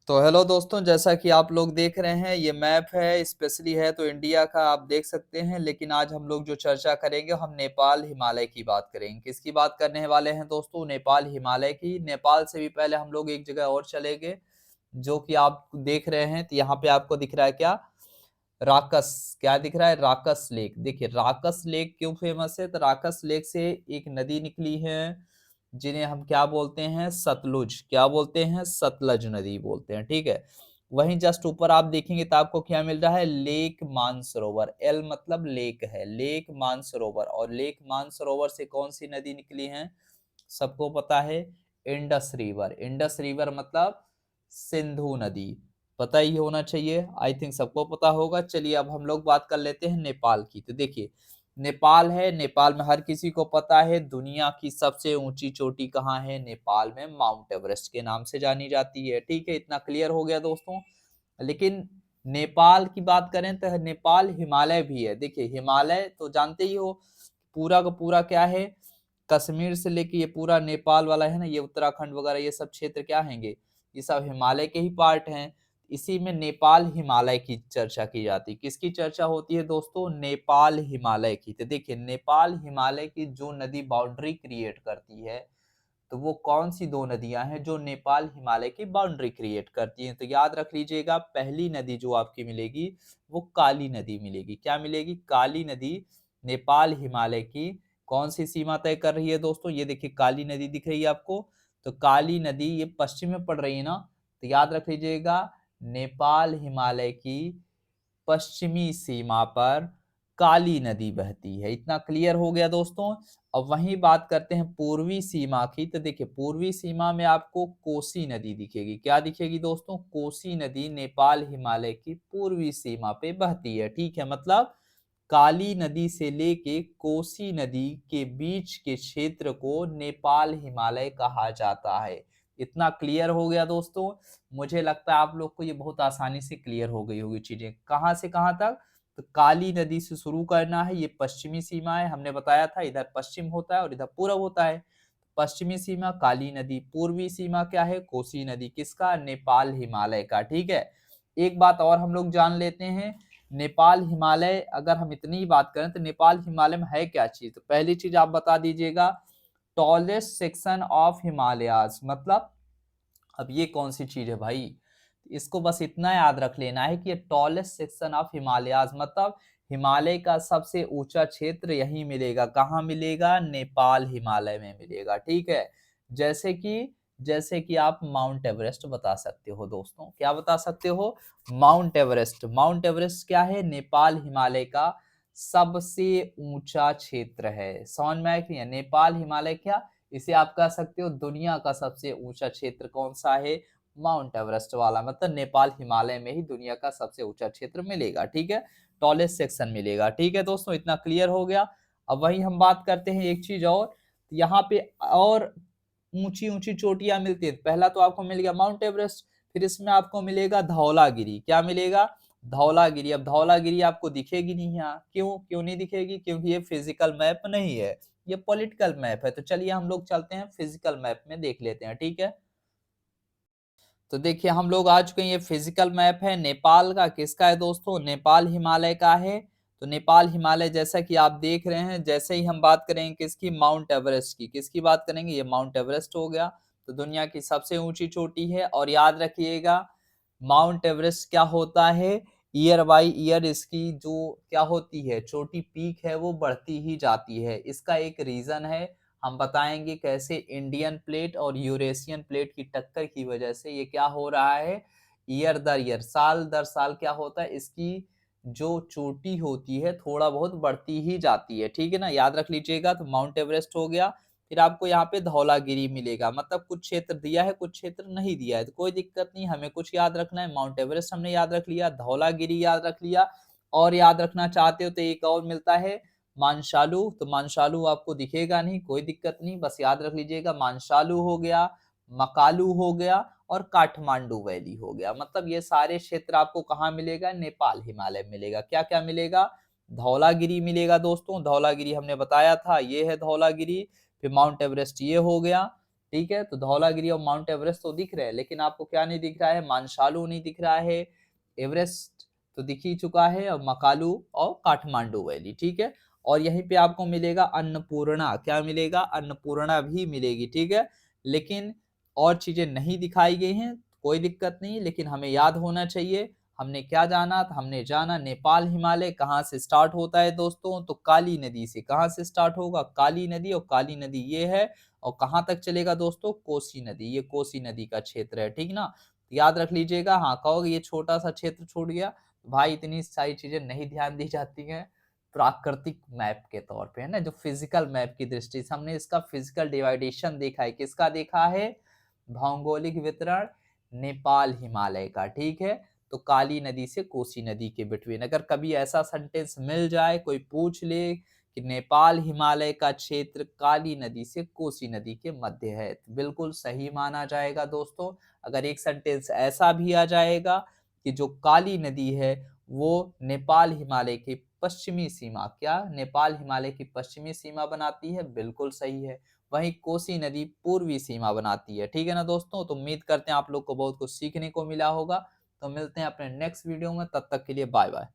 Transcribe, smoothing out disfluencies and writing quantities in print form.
तो हेलो दोस्तों, जैसा कि आप लोग देख रहे हैं ये मैप है, स्पेशली है तो इंडिया का आप देख सकते हैं। लेकिन आज हम लोग जो चर्चा करेंगे हम नेपाल हिमालय की बात करेंगे। किसकी बात करने वाले हैं दोस्तों? नेपाल हिमालय की। नेपाल से भी पहले हम लोग एक जगह और चलेंगे जो कि आप देख रहे हैं। तो यहाँ पे आपको दिख रहा है क्या? राकस। क्या दिख रहा है? राकस लेक। देखिए राकस लेक क्यों फेमस है? तो राकस लेक से एक नदी निकली है जिन्हें हम क्या बोलते हैं? सतलुज। क्या बोलते हैं? सतलज नदी बोलते हैं। ठीक है। वहीं जस्ट ऊपर आप देखेंगे तो आपको क्या मिल रहा है? लेक मानसरोवर। एल मतलब लेक है, लेक मानसरोवर। और लेक मानसरोवर से कौन सी नदी निकली है? सबको पता है, इंडस रिवर। इंडस रिवर मतलब सिंधु नदी। पता ही होना चाहिए, आई थिंक सबको पता होगा। चलिए अब हम लोग बात कर लेते हैं नेपाल की। तो देखिए नेपाल है, नेपाल में हर किसी को पता है दुनिया की सबसे ऊंची चोटी कहाँ है? नेपाल में माउंट एवरेस्ट के नाम से जानी जाती है। ठीक है, इतना क्लियर हो गया दोस्तों। लेकिन नेपाल की बात करें तो नेपाल हिमालय भी है। देखिए हिमालय तो जानते ही हो, पूरा का पूरा क्या है? कश्मीर से लेके ये पूरा नेपाल वाला है ना, ये उत्तराखंड वगैरह ये सब क्षेत्र क्या हैंगे? ये सब हिमालय के ही पार्ट हैं। इसी में नेपाल हिमालय की चर्चा की जाती है। किसकी चर्चा होती है दोस्तों? नेपाल हिमालय की। तो देखिए नेपाल हिमालय की जो नदी बाउंड्री क्रिएट करती है, तो वो कौन सी दो नदियां हैं जो नेपाल हिमालय की बाउंड्री क्रिएट करती हैं? तो याद रख लीजिएगा, पहली नदी जो आपकी मिलेगी वो काली नदी मिलेगी। क्या मिलेगी? काली नदी नेपाल हिमालय की कौन सी सीमा तय कर रही है दोस्तों? ये देखिए काली नदी दिख रही है आपको। तो काली नदी ये पश्चिम में पड़ रही है ना, तो याद रख लीजिएगा नेपाल हिमालय की पश्चिमी सीमा पर काली नदी बहती है। इतना क्लियर हो गया दोस्तों। अब वहीं बात करते हैं पूर्वी सीमा की। तो देखिए पूर्वी सीमा में आपको कोसी नदी दिखेगी। क्या दिखेगी दोस्तों? कोसी नदी नेपाल हिमालय की पूर्वी सीमा पे बहती है। ठीक है, मतलब काली नदी से लेके कोसी नदी के बीच के क्षेत्र को नेपाल हिमालय कहा जाता है। इतना क्लियर हो गया दोस्तों। मुझे लगता है आप लोग को ये बहुत आसानी से क्लियर हो गई होगी चीजें। कहां से कहां तक? तो काली नदी से शुरू करना है, ये पश्चिमी सीमा है। हमने बताया था इधर पश्चिम होता है और इधर पूरब होता है। पश्चिमी सीमा काली नदी, पूर्वी सीमा क्या है? कोसी नदी। किसका? नेपाल हिमालय का। ठीक है। एक बात और हम लोग जान लेते हैं, नेपाल हिमालय अगर हम इतनी ही बात करें तो नेपाल हिमालय में है क्या चीज? तो पहली चीज आप बता दीजिएगा, टॉलेस्ट सेक्शन ऑफ हिमालयाज। मतलब अब ये कौन सी चीज है भाई? इसको बस इतना याद रख लेना है कि ये टॉलेस्ट सेक्शन ऑफ हिमालयाज मतलब हिमालय का सबसे ऊंचा क्षेत्र यही मिलेगा। कहाँ मिलेगा? नेपाल हिमालय में मिलेगा। ठीक है। जैसे कि जैसे कि आप माउंट एवरेस्ट बता सकते हो दोस्तों। क्या बता सकते हो? Mount Everest. माउंट एवरेस्ट क्या है? नेपाल हिमालय का सबसे ऊंचा क्षेत्र है। समझ में आया कि नहीं? नेपाल हिमालय क्या, इसे आप कह सकते हो दुनिया का सबसे ऊंचा क्षेत्र कौन सा है? माउंट एवरेस्ट वाला। मतलब नेपाल हिमालय में ही दुनिया का सबसे ऊंचा क्षेत्र मिलेगा। ठीक है, टॉलेस्ट सेक्शन मिलेगा। ठीक है दोस्तों, इतना क्लियर हो गया। अब वही हम बात करते हैं एक चीज और, यहाँ पे और ऊंची ऊंची चोटियां मिलती है। पहला तो आपको मिल गया माउंट एवरेस्ट, फिर इसमें आपको मिलेगा धौलागिरी। क्या मिलेगा? धौलागिरी। अब धौलागिरी आपको दिखेगी नहीं यहाँ। क्यों क्यों नहीं दिखेगी? क्योंकि ये फिजिकल मैप नहीं है, ये पॉलिटिकल मैप है। तो चलिए हम लोग चलते हैं फिजिकल मैप में देख लेते हैं। ठीक है, तो देखिए हम लोग आ चुके हैं, ये फिजिकल मैप है नेपाल का। किसका है दोस्तों? नेपाल हिमालय का है। तो नेपाल हिमालय जैसा कि आप देख रहे हैं, जैसे ही हम बात करेंगे किसकी? माउंट एवरेस्ट की। किसकी बात करेंगे? ये माउंट एवरेस्ट हो गया। तो दुनिया की सबसे ऊंची चोटी है। और याद रखिएगा माउंट एवरेस्ट क्या होता है, ईयर बाई ईयर इसकी जो क्या होती है चोटी पीक है वो बढ़ती ही जाती है। इसका एक रीजन है, हम बताएंगे कैसे। इंडियन प्लेट और यूरेशियन प्लेट की टक्कर की वजह से ये क्या हो रहा है, ईयर दर ईयर, साल दर साल क्या होता है, इसकी जो चोटी होती है थोड़ा बहुत बढ़ती ही जाती है। ठीक है ना, याद रख लीजिएगा। तो माउंट एवरेस्ट हो गया। फिर आपको यहाँ पे धौलागिरी मिलेगा। मतलब कुछ क्षेत्र दिया है कुछ क्षेत्र नहीं दिया है, तो कोई दिक्कत नहीं, हमें कुछ याद रखना है। माउंट एवरेस्ट हमने याद रख लिया, धौलागिरी याद रख लिया। और याद रखना चाहते हो तो एक और मिलता है मानशालू। तो मानशालू आपको दिखेगा नहीं, कोई दिक्कत नहीं, बस याद रख लीजिएगा मानशालू हो गया, मकालू हो गया और काठमांडू वैली हो गया। मतलब ये सारे क्षेत्र आपको कहाँ मिलेगा? नेपाल हिमालय में मिलेगा। क्या क्या मिलेगा? धौलागिरी मिलेगा दोस्तों। धौलागिरी हमने बताया था, ये है धौलागिरी। फिर माउंट एवरेस्ट ये हो गया। ठीक है, तो धौलागिरी और माउंट एवरेस्ट तो दिख रहे हैं, लेकिन आपको क्या नहीं दिख रहा है? मानसालू नहीं दिख रहा है, एवरेस्ट तो दिख ही चुका है, और मकालू और काठमांडू वैली, ठीक है। और यहीं पे आपको मिलेगा अन्नपूर्णा, क्या मिलेगा? अन्नपूर्णा भी मिलेगी, ठीक है। लेकिन और चीजें नहीं दिखाई गई हैं, कोई दिक्कत नहीं, लेकिन हमें याद होना चाहिए। हमने क्या जाना? तो हमने जाना नेपाल हिमालय कहाँ से स्टार्ट होता है दोस्तों? तो काली नदी से। कहाँ से स्टार्ट होगा? काली नदी, और काली नदी ये है, और कहाँ तक चलेगा दोस्तों? कोसी नदी। ये कोसी नदी का क्षेत्र है, ठीक ना। याद रख लीजिएगा। हाँ, कहोगे ये छोटा सा क्षेत्र छूट गया, भाई इतनी सारी चीजें नहीं ध्यान दी जाती हैं प्राकृतिक मैप के तौर पे, है ना, जो फिजिकल मैप की दृष्टि से हमने इसका फिजिकल डिवाइडेशन देखा है। किसका देखा है? भौगोलिक वितरण नेपाल हिमालय का, ठीक है। तो काली नदी से कोसी नदी के बिटवीन अगर कभी ऐसा सेंटेंस मिल जाए, कोई पूछ ले कि नेपाल हिमालय का क्षेत्र काली नदी से कोसी नदी के मध्य है, तो बिल्कुल सही माना जाएगा दोस्तों। अगर एक सेंटेंस ऐसा भी आ जाएगा कि जो काली नदी है वो नेपाल हिमालय की पश्चिमी सीमा, क्या नेपाल हिमालय की पश्चिमी सीमा बनाती है, बिल्कुल सही है। वहीं कोसी नदी पूर्वी सीमा बनाती है, ठीक है ना दोस्तों। तो उम्मीद करते हैं आप लोग को बहुत कुछ सीखने को मिला होगा। तो मिलते हैं अपने नेक्स्ट वीडियो में, तब तक के लिए बाय बाय।